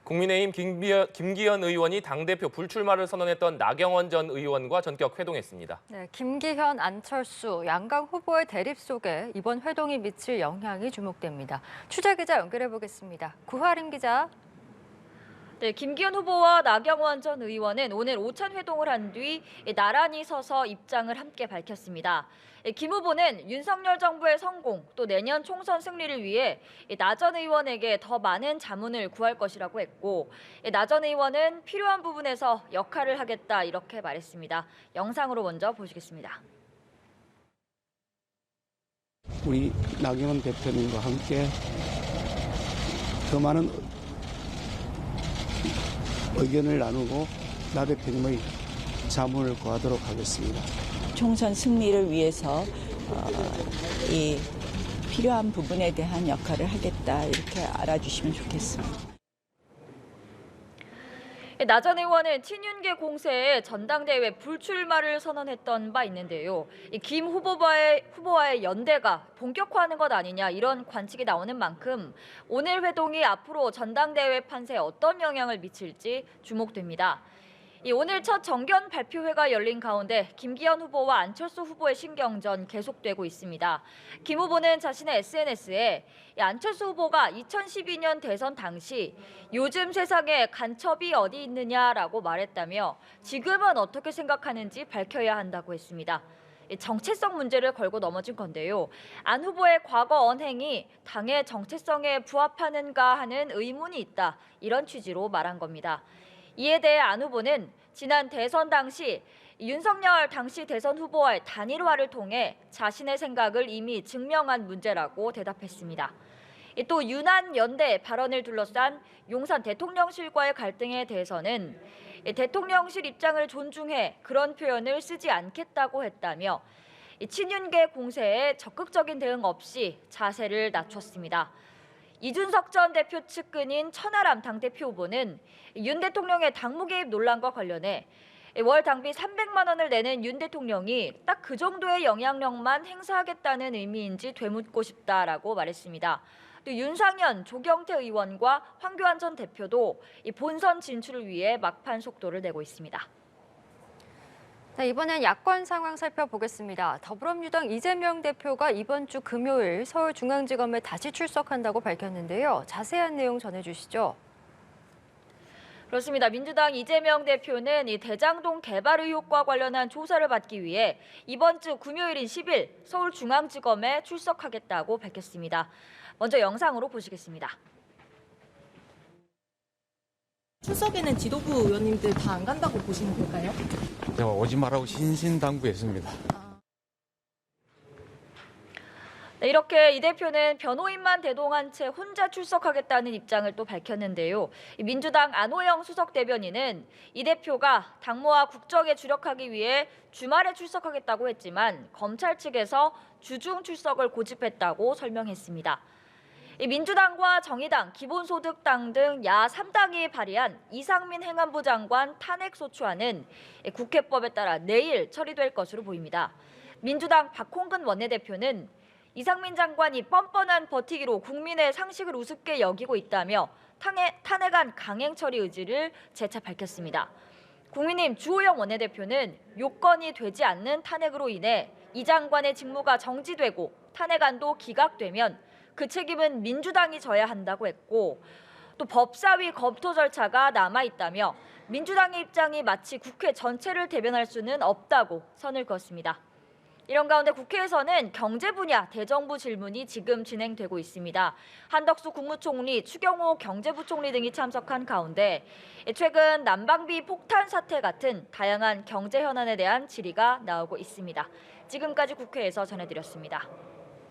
국민의힘 김기현 의원이 당대표 불출마를 선언했던 나경원 전 의원과 전격 회동했습니다. 네, 김기현, 안철수, 양강 후보의 대립 속에 이번 회동이 미칠 영향이 주목됩니다. 취재 기자 연결해 보겠습니다. 구하림 기자. 네, 김기현 후보와 나경원 전 의원은 오늘 오찬 회동을 한 뒤 나란히 서서 입장을 함께 밝혔습니다. 김 후보는 윤석열 정부의 성공, 또 내년 총선 승리를 위해 나 전 의원에게 더 많은 자문을 구할 것이라고 했고, 나 전 의원은 필요한 부분에서 역할을 하겠다 이렇게 말했습니다. 영상으로 먼저 보시겠습니다. 우리 나경원 대표님과 함께 더 많은 의견을 나누고 나 대표님의 자문을 구하도록 하겠습니다. 총선 승리를 위해서 이 필요한 부분에 대한 역할을 하겠다 이렇게 알아주시면 좋겠습니다. 나 전 의원은 친윤계 공세에 전당대회 불출마를 선언했던 바 있는데요. 김 후보와의 연대가 본격화하는 것 아니냐 이런 관측이 나오는 만큼 오늘 회동이 앞으로 전당대회 판세에 어떤 영향을 미칠지 주목됩니다. 오늘 첫 정견 발표회가 열린 가운데 김기현 후보와 안철수 후보의 신경전 계속되고 있습니다. 김 후보는 자신의 SNS에 안철수 후보가 2012년 대선 당시 요즘 세상에 간첩이 어디 있느냐라고 말했다며 지금은 어떻게 생각하는지 밝혀야 한다고 했습니다. 정체성 문제를 걸고 넘어진 건데요. 안 후보의 과거 언행이 당의 정체성에 부합하는가 하는 의문이 있다. 이런 취지로 말한 겁니다. 이에 대해 안 후보는 지난 대선 당시 윤석열 당시 대선 후보와의 단일화를 통해 자신의 생각을 이미 증명한 문제라고 대답했습니다. 또 윤한 연대 발언을 둘러싼 용산 대통령실과의 갈등에 대해서는 대통령실 입장을 존중해 그런 표현을 쓰지 않겠다고 했다며 친윤계 공세에 적극적인 대응 없이 자세를 낮췄습니다. 이준석 전 대표 측근인 천하람 당대표 후보는 윤 대통령의 당무 개입 논란과 관련해 월 당비 300만 원을 내는 윤 대통령이 딱 그 정도의 영향력만 행사하겠다는 의미인지 되묻고 싶다라고 말했습니다. 또 윤상현, 조경태 의원과 황교안 전 대표도 이 본선 진출을 위해 막판 속도를 내고 있습니다. 네, 이번엔 야권 상황 살펴보겠습니다. 더불어민주당 이재명 대표가 이번 주 금요일 서울중앙지검에 다시 출석한다고 밝혔는데요. 자세한 내용 전해주시죠. 그렇습니다. 민주당 이재명 대표는 이 대장동 개발 의혹과 관련한 조사를 받기 위해 이번 주 금요일인 10일 서울중앙지검에 출석하겠다고 밝혔습니다. 먼저 영상으로 보시겠습니다. 출석에는 지도부 의원님들 다 안 간다고 보시는 걸까요? 제가 오지 말라고 신신당부했습니다. 네, 이렇게 이 대표는 변호인만 대동한 채 혼자 출석하겠다는 입장을 또 밝혔는데요. 민주당 안호영 수석 대변인은 이 대표가 당무와 국정에 주력하기 위해 주말에 출석하겠다고 했지만 검찰 측에서 주중 출석을 고집했다고 설명했습니다. 민주당과 정의당, 기본소득당 등 야 3당이 발의한 이상민 행안부 장관 탄핵소추안은 국회법에 따라 내일 처리될 것으로 보입니다. 민주당 박홍근 원내대표는 이상민 장관이 뻔뻔한 버티기로 국민의 상식을 우습게 여기고 있다며 탄핵안 강행 처리 의지를 재차 밝혔습니다. 국민의힘 주호영 원내대표는 요건이 되지 않는 탄핵으로 인해 이 장관의 직무가 정지되고 탄핵안도 기각되면 그 책임은 민주당이 져야 한다고 했고, 또 법사위 검토 절차가 남아있다며 민주당의 입장이 마치 국회 전체를 대변할 수는 없다고 선을 그었습니다. 이런 가운데 국회에서는 경제 분야 대정부 질문이 지금 진행되고 있습니다. 한덕수 국무총리, 추경호 경제부총리 등이 참석한 가운데 최근 난방비 폭탄 사태 같은 다양한 경제 현안에 대한 질의가 나오고 있습니다. 지금까지 국회에서 전해드렸습니다.